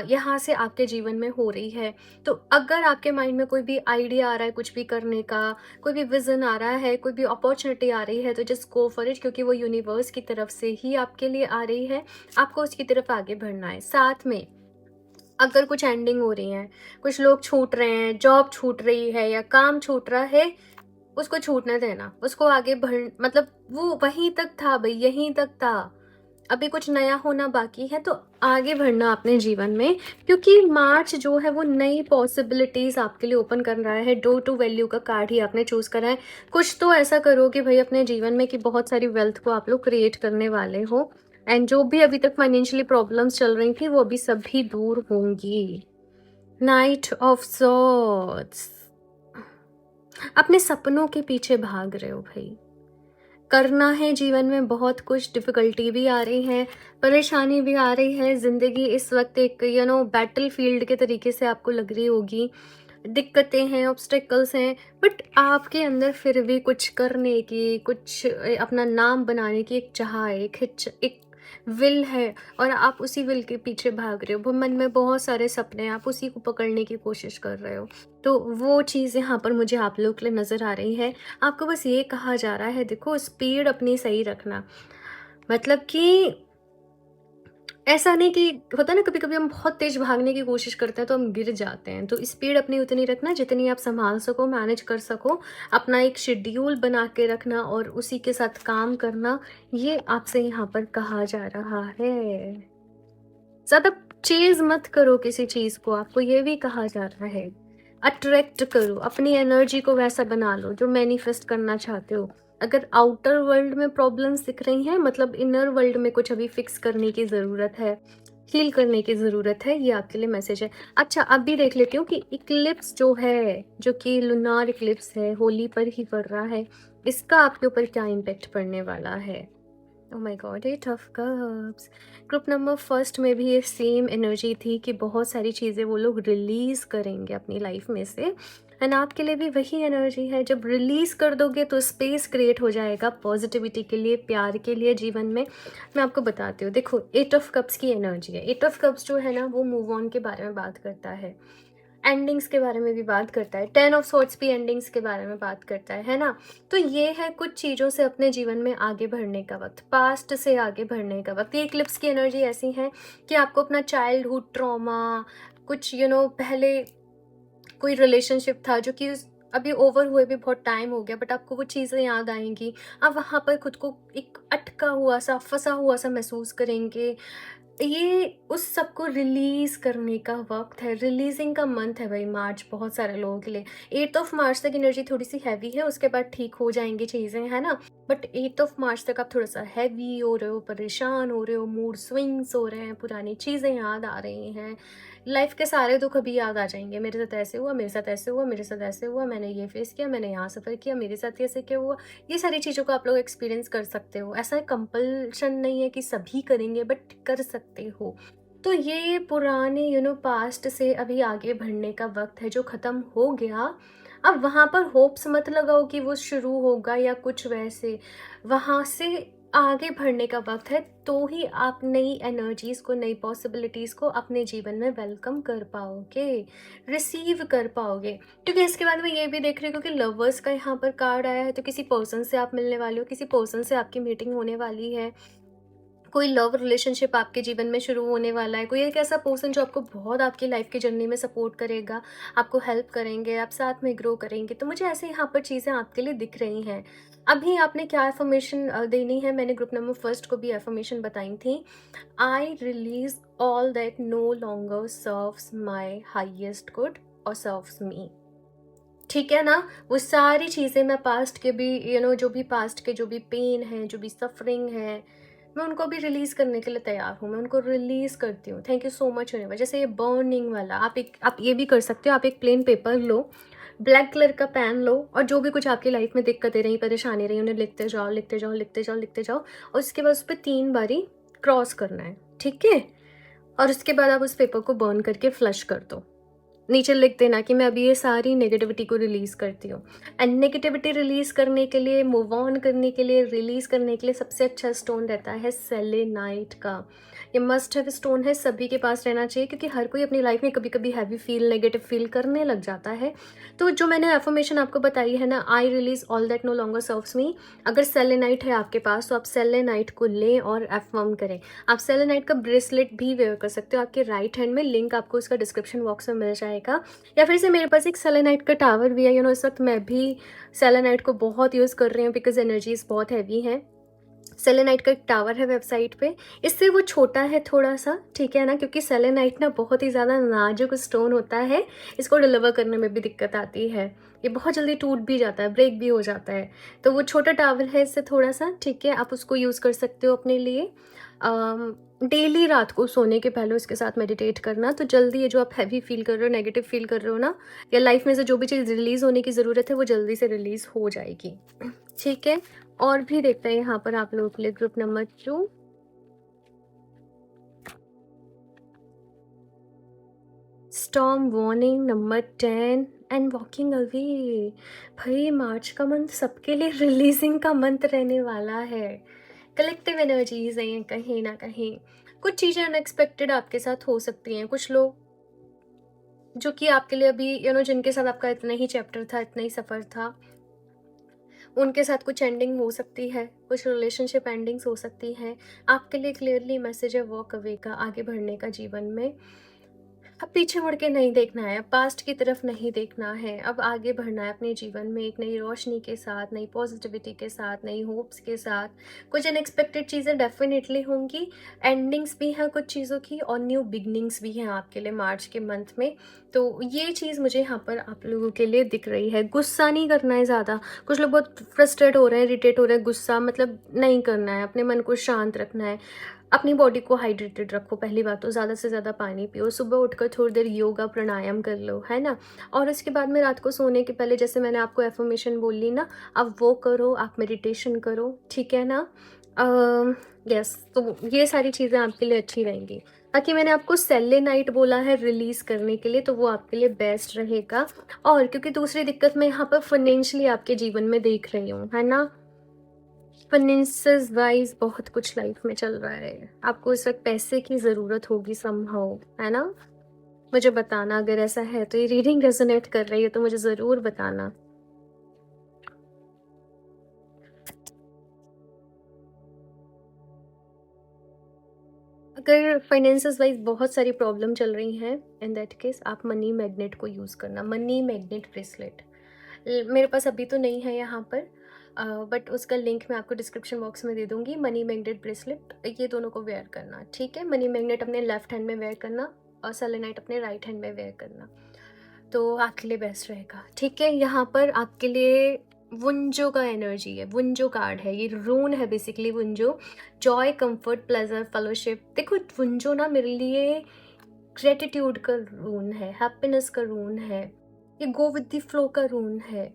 यहाँ से आपके जीवन में हो रही है। तो अगर आपके माइंड में कोई भी आइडिया आ रहा है कुछ भी करने का, कोई भी विजन आ रहा है, कोई भी अपॉर्चुनिटी आ रही है, तो जस्ट गो फॉर इट, क्योंकि वो यूनिवर्स की तरफ से ही आपके लिए आ रही है। आपको उसकी तरफ आगे बढ़ना है। साथ में अगर कुछ एंडिंग हो रही है, कुछ लोग छूट रहे हैं, जॉब छूट रही है या काम छूट रहा है, उसको छूटने देना, उसको आगे बढ़, मतलब वो वहीं तक था भाई, यहीं तक था, अभी कुछ नया होना बाकी है, तो आगे बढ़ना अपने जीवन में, क्योंकि मार्च जो है वो नई पॉसिबिलिटीज आपके लिए ओपन कर रहा है। डो टू वैल्यू का कार्ड ही आपने चूज करा है। कुछ तो ऐसा करो कि भाई अपने जीवन में कि बहुत सारी वेल्थ को आप लोग क्रिएट करने वाले हो। एंड जो भी अभी तक फाइनेंशियली प्रॉब्लम्स चल रही थी वो अभी सभी दूर होंगी। नाइट ऑफ सॉर्ड्स, अपने सपनों के पीछे भाग रहे हो भाई, करना है जीवन में बहुत कुछ, डिफ़िकल्टी भी आ रही है, परेशानी भी आ रही है। ज़िंदगी इस वक्त एक बैटल फील्ड के तरीके से आपको लग रही होगी। दिक्कतें हैं, ऑब्स्टेकल्स हैं, बट आपके अंदर फिर भी कुछ करने की, कुछ अपना नाम बनाने की एक चाह है, एक विल है, और आप उसी विल के पीछे भाग रहे हो। वो मन में बहुत सारे सपने हैं, आप उसी को पकड़ने की कोशिश कर रहे हो। तो वो चीज़ यहाँ पर मुझे आप लोग के लिए नज़र आ रही है। आपको बस ये कहा जा रहा है, देखो स्पीड अपनी सही रखना। मतलब कि ऐसा नहीं कि होता है ना, कभी-कभी हम बहुत तेज़ भागने की कोशिश करते हैं तो हम गिर जाते हैं। तो स्पीड अपनी उतनी रखना जितनी आप सँभाल सको, मैनेज कर सको। अपना एक शेड्यूल बना के रखना और उसी के साथ काम करना, ये आपसे यहाँ पर कहा जा रहा है। ज़्यादा चेज़ मत करो किसी चीज़ को, आपको ये भी कहा जा रहा है। अट्रैक्ट करो, अपनी एनर्जी को वैसा बना लो जो मैनिफेस्ट करना चाहते हो। अगर आउटर वर्ल्ड में प्रॉब्लम्स दिख रही हैं, मतलब इनर वर्ल्ड में कुछ अभी फिक्स करने की ज़रूरत है, हील करने की ज़रूरत है, ये आपके लिए मैसेज है। अच्छा, अब भी देख लेती हूँ कि इक्लिप्स जो है, जो कि लूनार इक्लिप्स है, होली पर ही पड़ रहा है, इसका आपके ऊपर क्या इम्पैक्ट पड़ने वाला है? Oh my God, eight of cups. Group number first में भी ये सेम एनर्जी थी कि बहुत सारी चीज़ें वो लोग रिलीज़ करेंगे अपनी लाइफ में से, एंड आपके लिए भी वही एनर्जी है। जब रिलीज़ कर दोगे तो स्पेस क्रिएट हो जाएगा पॉजिटिविटी के लिए, प्यार के लिए जीवन में। मैं आपको बताती हूँ, देखो एट ऑफ कप्स की एनर्जी है। एट ऑफ कप्स जो है ना, वो मूव ऑन के बारे में बात करता है, एंडिंग्स के बारे में भी बात करता है। 10 ऑफ सॉर्ड्स भी एंडिंग्स के बारे में बात करता है ना? तो ये है कुछ चीज़ों से अपने जीवन में आगे बढ़ने का वक़्त, पास्ट से आगे बढ़ने का वक़्त। ये इक्लिप्स की एनर्जी ऐसी है कि आपको अपना चाइल्डहुड ट्रॉमा, कुछ पहले कोई रिलेशनशिप था जो कि अभी ओवर हुए भी बहुत टाइम हो गया, बट आपको वो चीज़ें याद आएँगी। आप वहाँ पर खुद को एक अटका हुआ सा, फँसा हुआ सा महसूस करेंगे। ये उस सब को रिलीज़ करने का वक़्त है, रिलीज़िंग का मंथ है भाई मार्च बहुत सारे लोगों के लिए। 8th ऑफ मार्च तक एनर्जी थोड़ी-सी हैवी है, उसके बाद ठीक हो जाएँगी चीज़ें, है ना? बट 8th ऑफ मार्च तक आप थोड़ा-सा हैवी हो रहे हो, परेशान हो रहे हो, मूड स्विंग्स हो रहे हैं, पुरानी चीज़ें याद आ रही हैं। लाइफ़ के सारे दुःख अभी याद आ जाएँगे, मेरे साथ ऐसे हुआ, मेरे साथ ऐसे हुआ, मेरे साथ ऐसे हुआ, मैंने ये फेस किया, मैंने यहाँ सफ़र किया, मेरे साथ ऐसे क्या हुआ। ये सारी चीज़ों को आप लोग एक्सपीरियंस कर सकते हो। ऐसा कंपल्शन नहीं है कि सभी करेंगे, बट कर सकते हो। तो ये पुराने पास्ट से अभी आगे बढ़ने का वक़्त है जो ख़त्म हो गया। अब वहाँ पर होप्स मत लगाओ कि वो शुरू होगा या कुछ वैसे। वहाँ से आगे बढ़ने का वक़्त है, तो ही आप नई एनर्जीज़ को, नई पॉसिबिलिटीज़ को अपने जीवन में वेलकम कर पाओगे, रिसीव कर पाओगे। क्योंकि इसके बाद मैं ये भी देख रही हूँ कि लवर्स का यहाँ पर कार्ड आया है, तो किसी पर्सन से आप मिलने वाले हो, किसी पर्सन से आपकी मीटिंग होने वाली है। कोई लव रिलेशनशिप आपके जीवन में शुरू होने वाला है, कोई एक ऐसा पर्सन जो आपको बहुत आपकी लाइफ की जर्नी में सपोर्ट करेगा, आपको हेल्प करेंगे, आप साथ में ग्रो करेंगे। तो मुझे ऐसे यहाँ पर चीज़ें आपके लिए दिख रही हैं। अभी आपने क्या एफर्मेशन देनी है, मैंने ग्रुप नंबर फर्स्ट को भी एफर्मेशन बताई थी। I release all that no longer serves my highest good और सर्व्स मी। ठीक है ना? वो सारी चीज़ें मैं पास्ट के भी जो भी पास्ट के जो भी पेन है, जो भी सफ़रिंग है, मैं उनको भी रिलीज़ करने के लिए तैयार हूँ, मैं उनको रिलीज़ करती हूँ। Thank you so much universe. जैसे ये बर्निंग वाला आप ये भी कर सकते हो, आप एक प्लेन पेपर लो, ब्लैक कलर का पेन लो, और जो भी कुछ आपकी लाइफ में दिक्कतें रही, परेशानी रही, उन्हें लिखते जाओ, लिखते जाओ, लिखते जाओ, लिखते जाओ, और उसके बाद उस पे 3 बारी क्रॉस करना है, ठीक है? और उसके बाद आप उस पेपर को बर्न करके फ्लश कर दो। नीचे लिख देना कि मैं अभी ये सारी नेगेटिविटी को रिलीज़ करती हूँ। एंड नेगेटिविटी रिलीज़ करने के लिए, मूव ऑन करने के लिए, रिलीज़ करने के लिए सबसे अच्छा स्टोन रहता है सेलेनाइट का। ये मस्ट हैव स्टोन है, सभी के पास रहना चाहिए, क्योंकि हर कोई अपनी लाइफ में कभी कभी हैवी फील, नेगेटिव फील करने लग जाता है। तो जो मैंने एफर्मेशन आपको बताई है ना, I release all that no longer serves me, अगर सेलेनाइट है आपके पास तो आप सेलेनाइट को लें और एफर्म करें। आप सेलेनाइट का ब्रेसलेट भी वेयर कर सकते हो आपके राइट हैंड में, लिंक आपको उसका डिस्क्रिप्शन बॉक्स में मिल जाएगा। या फिर से मेरे पास एक सेलेनाइट का टावर भी है, इस वक्त मैं भी सेलेनाइट को बहुत यूज़ कर रही हूँ, बिकॉज एनर्जीज बहुत हैवी हैं। सेलेनाइट का एक टावर है वेबसाइट पे, इससे वो छोटा है थोड़ा सा, ठीक है ना, क्योंकि सेलेनाइट ना बहुत ही ज़्यादा नाजुक स्टोन होता है, इसको डिलीवर करने में भी दिक्कत आती है, ये बहुत जल्दी टूट भी जाता है, ब्रेक भी हो जाता है। तो वो छोटा टावर है इससे थोड़ा सा, ठीक है, आप उसको यूज़ कर सकते हो अपने लिए। डेली रात को सोने के पहले उसके साथ मेडिटेट करना, तो जल्दी ये जो आप हैवी फील कर रहे हो, नेगेटिव फील कर रहे हो ना, या लाइफ में से जो भी चीज़ रिलीज़ होने की ज़रूरत है वो जल्दी से रिलीज़ हो जाएगी, ठीक है। और भी देखते हैं यहाँ पर आप लोगों के लिए group number 2, storm warning number 10 and walking away. भाई मार्च का मंथ सबके लिए रिलीजिंग का मंथ रहने वाला है। कलेक्टिव एनर्जीज हैं कहीं ना कहीं, कुछ चीज़ें अनएक्सपेक्टेड आपके साथ हो सकती हैं। कुछ लोग जो कि आपके लिए अभी जिनके साथ आपका इतना ही चैप्टर था, इतना ही सफ़र था, उनके साथ कुछ एंडिंग हो सकती है, कुछ रिलेशनशिप एंडिंग्स हो सकती हैं। आपके लिए क्लियरली मैसेज है वॉक अवे का, आगे बढ़ने का जीवन में। अब पीछे मुड़ के नहीं देखना है, अब पास्ट की तरफ नहीं देखना है, अब आगे बढ़ना है अपने जीवन में एक नई रोशनी के साथ, नई पॉजिटिविटी के साथ, नई होप्स के साथ। कुछ अनएक्सपेक्टेड चीज़ें डेफिनेटली होंगी, एंडिंग्स भी हैं कुछ चीज़ों की और न्यू बिगनिंग्स भी हैं आपके लिए मार्च के मंथ में। तो ये चीज़ मुझे यहाँ पर आप लोगों के लिए दिख रही है। गुस्सा नहीं करना है ज़्यादा। कुछ लोग बहुत फ्रस्ट्रेट हो रहे हैं, इरिटेट हो रहे हैं, गुस्सा मतलब नहीं करना है, अपने मन को शांत रखना है। अपनी बॉडी को हाइड्रेटेड रखो, पहली बात तो ज़्यादा से ज़्यादा पानी पियो, सुबह उठकर थोड़ी देर योगा प्राणायाम कर लो, है ना। और उसके बाद में रात को सोने के पहले जैसे मैंने आपको एफर्मेशन बोली ना, आप वो करो, आप मेडिटेशन करो, ठीक है ना। यस, तो ये सारी चीज़ें आपके लिए अच्छी रहेंगी। बाकी मैंने आपको सेलेनाइट बोला है रिलीज़ करने के लिए, तो वो आपके लिए बेस्ट रहेगा। और क्योंकि दूसरी दिक्कत मैं यहाँ पर फाइनेंशियली आपके जीवन में देख रही हूँ, है ना। फाइनेंसेस वाइज बहुत कुछ लाइफ में चल रहा है, आपको इस वक्त पैसे की ज़रूरत होगी समहाउ, है ना। मुझे बताना अगर ऐसा है, तो ये रीडिंग रेजोनेट कर रही है तो मुझे ज़रूर बताना। अगर फाइनेंसेस वाइज बहुत सारी प्रॉब्लम चल रही हैं, इन दैट केस आप मनी मैग्नेट को यूज़ करना, मनी मैग्नेट ब्रेसलेट। मेरे पास अभी तो नहीं है यहाँ पर, बट उसका लिंक मैं आपको डिस्क्रिप्शन बॉक्स में दे दूँगी। मनी मैग्नेट ब्रेसलेट, ये दोनों को वेयर करना, ठीक है। मनी मैग्नेट अपने लेफ्ट हैंड में वेयर करना और सेलेनाइट अपने राइट हैंड में वेयर करना, तो आपके लिए बेस्ट रहेगा, ठीक है। यहाँ पर आपके लिए वुंजो का एनर्जी है, वुंजो कार्ड है, ये रून है basically. Wunjo joy, comfort, pleasure, fellowship. देखो वुंजो ना मेरे लिए ग्रेटिट्यूड का रून है, हैप्पीनेस का रून है, ये गो विद द फ्लो का रून है।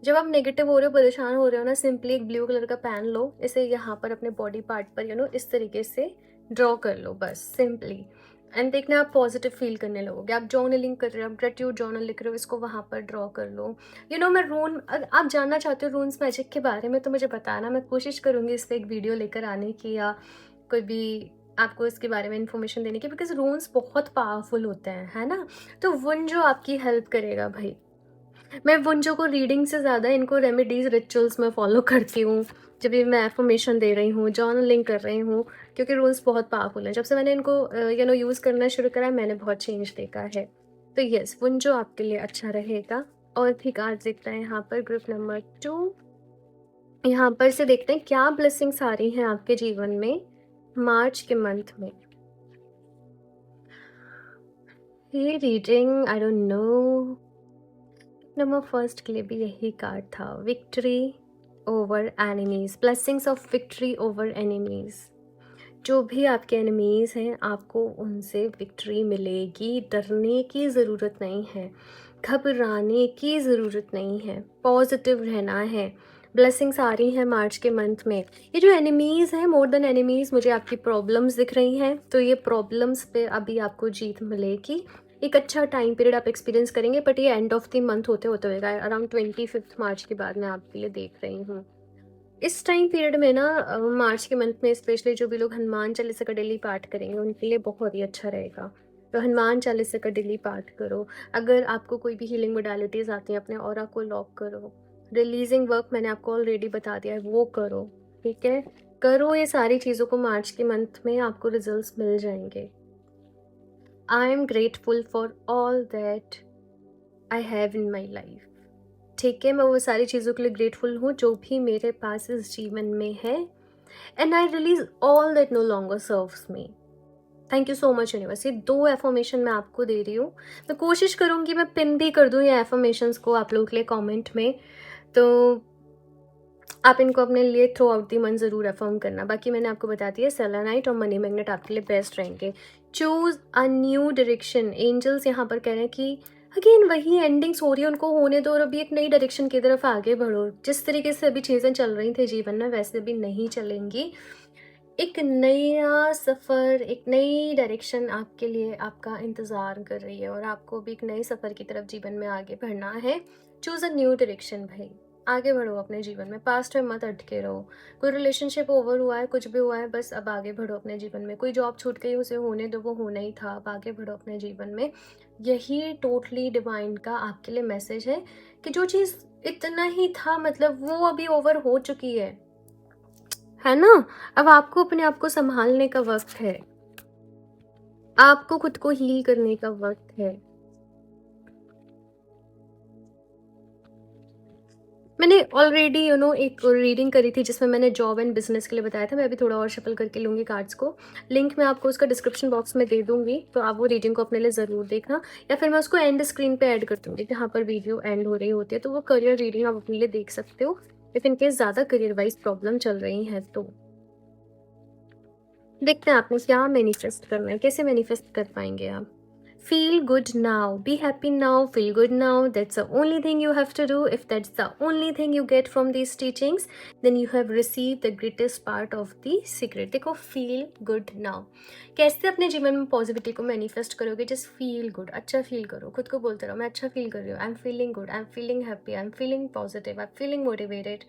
जब आप नेगेटिव हो रहे हो, परेशान हो रहे हो ना, सिंपली एक ब्लू कलर का पेन लो, इसे यहाँ पर अपने बॉडी पार्ट पर इस तरीके से ड्रॉ कर लो, बस सिंपली। एंड देखना आप पॉजिटिव फील करने लगोगे। आप जर्नलिंग कर रहे हो, आप ग्रेटिट्यूड जर्नल लिख रहे हो, इसको वहाँ पर ड्रॉ कर लो। मैं रून, आप जानना चाहते हो रून्स मैजिक के बारे में तो मुझे बताना, मैं कोशिश करूँगी इस पर एक वीडियो लेकर आने की, या कोई भी आपको इसके बारे में इन्फॉर्मेशन देने की, बिकॉज रून्स बहुत पावरफुल होते हैं, है ना। तो वन जो आपकी हेल्प करेगा भाई। मैं वुंजो को रीडिंग से ज़्यादा इनको रेमेडीज़ रिचुअल्स में फॉलो करती हूँ, जब भी मैं एफर्मेशन दे रही हूँ, जर्नलिंग कर रही हूँ, क्योंकि रूल्स बहुत पावरफुल हैं। जब से मैंने इनको यूज़ करना शुरू करा है, मैंने बहुत चेंज देखा है। तो यस, वुंजो आपके लिए अच्छा रहेगा। और भी कार्ड देखते हैं यहाँ पर, ग्रुप नंबर 2। यहाँ पर से देखते हैं क्या ब्लेसिंग्स आ रही हैं आपके जीवन में मार्च के मंथ में। ये reading I don't know, number first के लिए भी यही कार्ड था, victory over enemies, blessings of victory over enemies. जो भी आपके एनिमीज हैं, आपको उनसे विक्ट्री मिलेगी, डरने की ज़रूरत नहीं है, घबराने की ज़रूरत नहीं है, पॉजिटिव रहना है। ब्लेसिंग्स आ रही हैं मार्च के मंथ में। ये जो एनिमीज़ हैं, मोर देन एनिमीज़, मुझे आपकी प्रॉब्लम्स दिख रही हैं, तो ये प्रॉब्लम्स पे अभी आपको जीत मिलेगी। एक अच्छा टाइम पीरियड आप एक्सपीरियंस करेंगे, बट ये एंड ऑफ द मंथ होते होते होगा, अराउंड 25 मार्च के बाद मैं आपके लिए देख रही हूँ। इस टाइम पीरियड में ना, मार्च के मंथ में स्पेशली जो भी लोग हनुमान चालीसा का डेली पाठ करेंगे, उनके लिए बहुत ही अच्छा रहेगा। तो हनुमान चालीसा का डेली पाठ करो। अगर आपको कोई भी हीलिंग मोडालिटीज़ आती हैं, अपने ऑरा को लॉक करो। रिलीजिंग वर्क मैंने आपको ऑलरेडी बता दिया है, वो करो, ठीक है। करो ये सारी चीज़ों को, मार्च के मंथ में आपको रिजल्ट्स मिल जाएंगे। I am grateful for all that I have in my life, ठीक है। मैं वो सारी चीज़ों के लिए ग्रेटफुल हूँ जो भी मेरे पास इस जीवन में है। And I release all that no longer serves me. Thank you so much universe. ये 2 एफर्मेशन मैं आपको दे रही हूँ। मैं कोशिश करूँगी मैं पिन भी कर दूँ ये एफर्मेशंस को आप लोगों के लिए कमेंट में, तो आप इनको अपने लिए थ्रू आउट दी मंथ ज़रूर अफर्म करना। बाकी मैंने आपको बता दिया, सेलेनाइट और मनी मैग्नेट आपके लिए बेस्ट रहेंगे। Choose a new direction. Angels यहाँ पर कह रहे हैं कि अगेन वही एंडिंग्स हो रही है, उनको होने दो और अभी एक नई डायरेक्शन की तरफ आगे बढ़ो। जिस तरीके से अभी चीज़ें चल रही थी जीवन में, वैसे अभी नहीं चलेंगी। एक नया सफ़र, एक नई डायरेक्शन आपके लिए आपका इंतज़ार कर रही है और आपको भी एक नए सफ़र की तरफ जीवन में आगे बढ़ना है। चूज़ अ न्यू डायरेक्शन भाई, आगे बढ़ो अपने जीवन में, पास्ट में मत अटके रहो। कोई रिलेशनशिप ओवर हुआ है, कुछ भी हुआ है, बस अब आगे बढ़ो अपने जीवन में। कोई जॉब छूट गई, उसे होने दो, वो होना ही था, अब आगे बढ़ो अपने जीवन में। यही टोटली डिवाइन का आपके लिए मैसेज है कि जो चीज़ इतना ही था, मतलब वो अभी ओवर हो चुकी है ना? अब आपको अपने आप को सँभालने का वक़्त है। आपको खुद को हील करने का वक़्त है। मैंने ऑलरेडी एक रीडिंग करी थी जिसमें मैंने जॉब एंड बिज़नेस के लिए बताया था। मैं अभी थोड़ा और शफल करके लूँगी कार्ड्स को। लिंक मैं आपको उसका डिस्क्रिप्शन बॉक्स में दे दूँगी, तो आप वो रीडिंग को अपने लिए ज़रूर देखना, या फिर मैं उसको एंड स्क्रीन पे ऐड कर दूँगी जहाँ पर वीडियो एंड हो रही होती है, तो वो करियर रीडिंग आप अपने लिए देख सकते हो, इफ़ इन केस ज़्यादा करियर वाइज़ प्रॉब्लम चल रही हैं तो। देखते हैं आपने क्या मैनिफेस्ट करना है, कैसे मैनिफेस्ट कर पाएँगे आप। Feel good now, be happy now, feel good now. That's the only thing you have to do. If that's the only thing you get from these teachings, then you have received the greatest part of the secret. देखो, feel good now कैसे अपने जीवन में positivity को manifest करोगे? Just feel good, अच्छा feel करो, खुद को बोलते रहो मैं अच्छा फील कर रही हूँ, I am feeling good, I am feeling happy, I am feeling positive, I am feeling motivated.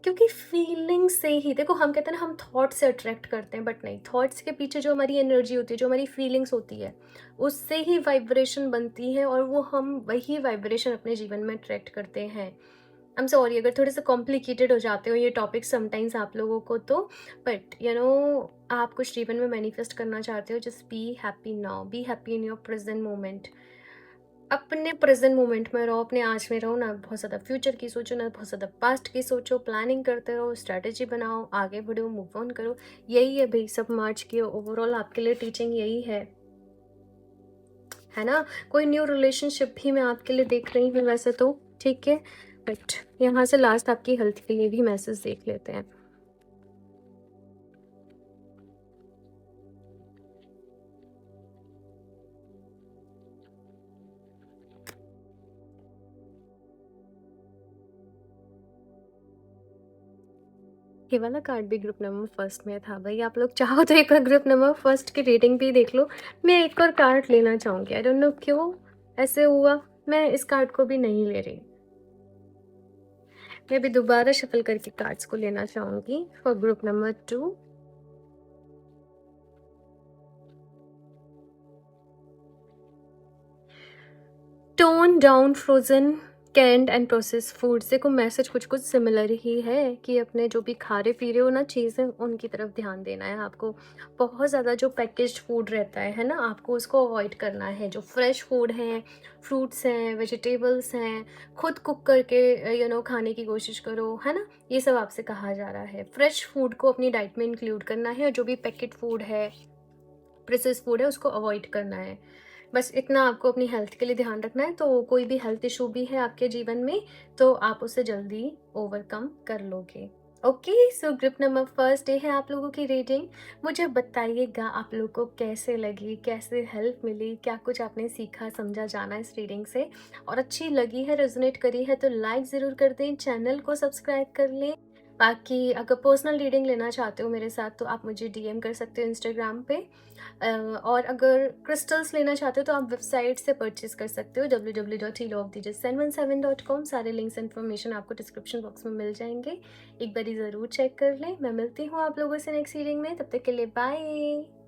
क्योंकि फीलिंग से ही, देखो हम कहते हैं ना हम थॉट से अट्रैक्ट करते हैं, बट नहीं, थॉट्स के पीछे जो हमारी एनर्जी होती है, जो हमारी फीलिंग्स होती है, उससे ही वाइब्रेशन बनती है, और वो हम वही वाइब्रेशन अपने जीवन में अट्रैक्ट करते हैं। आई एम सॉरी अगर थोड़े से कॉम्प्लिकेटेड हो जाते हो ये टॉपिक समटाइम्स आप लोगों को, तो बट आप कुछ जीवन में मैनिफेस्ट करना चाहते हो, just be happy now, be happy in your present moment. अपने प्रेजेंट मोमेंट में रहो, अपने आज में रहो, ना बहुत ज़्यादा फ्यूचर की सोचो, ना बहुत ज़्यादा पास्ट की सोचो। प्लानिंग करते रहो, स्ट्रैटेजी बनाओ, आगे बढ़ो, मूव ऑन करो। यही है भाई सब मार्च की ओवरऑल आपके लिए टीचिंग, यही है ना? कोई न्यू रिलेशनशिप भी मैं आपके लिए देख रही हूँ वैसे तो, ठीक है, बट यहाँ से लास्ट आपकी हेल्थ के लिए भी मैसेज देख लेते हैं। ये वाला कार्ड भी ग्रुप नंबर फर्स्ट में था भाई। आप लोग चाहो तो एक बार ग्रुप नंबर फर्स्ट की रेटिंग भी देख लो। मैं एक और कार्ड लेना चाहूँगी, आई डोंट नो क्यों ऐसे हुआ, मैं इस कार्ड को भी नहीं ले रही। मैं भी दोबारा शफल करके कार्ड्स को लेना चाहूँगी for group number 2। Tone down frozen canned and processed foods. देखो मैसेज कुछ कुछ सिमिलर ही है कि अपने जो भी खा रहे पी रहे हो ना चीज़ें, उनकी तरफ ध्यान देना है आपको। बहुत ज़्यादा जो पैकेज्ड फूड रहता है ना, आपको उसको अवॉइड करना है। जो फ्रेश फूड हैं, फ्रूट्स हैं, वेजिटेबल्स हैं, खुद कुक करके खाने की कोशिश करो, है ना? ये सब आपसे कहा जा रहा है। फ्रेश फूड को अपनी डाइट में इंक्लूड करना है, और जो भी पैकेट फूड है, प्रोसेस फूड है, उसको अवॉइड करना है। बस इतना आपको अपनी हेल्थ के लिए ध्यान रखना है। तो कोई भी हेल्थ इशू भी है आपके जीवन में, तो आप उसे जल्दी ओवरकम कर लोगे। Okay, so group number first day है आप लोगों की रीडिंग। मुझे बताइएगा आप लोगों को कैसे लगी, कैसे हेल्प मिली, क्या कुछ आपने सीखा समझा जाना इस रीडिंग से, और अच्छी लगी है, रेजोनेट करी है तो लाइक ज़रूर कर दें, चैनल को सब्सक्राइब कर लें। बाकी अगर पर्सनल रीडिंग लेना चाहते हो मेरे साथ तो आप मुझे डीएम कर सकते हो इंस्टाग्राम पे। और अगर क्रिस्टल्स लेना चाहते हो तो आप वेबसाइट से परचेज कर सकते हो www.healofthejust717.com। सारे लिंक्स इन्फॉर्मेशन आपको डिस्क्रिप्शन बॉक्स में मिल जाएंगे, एक बारी ज़रूर चेक कर लें। मैं मिलती हूँ आप लोगों से नेक्स्ट रीडिंग में, तब तक के लिए बाय।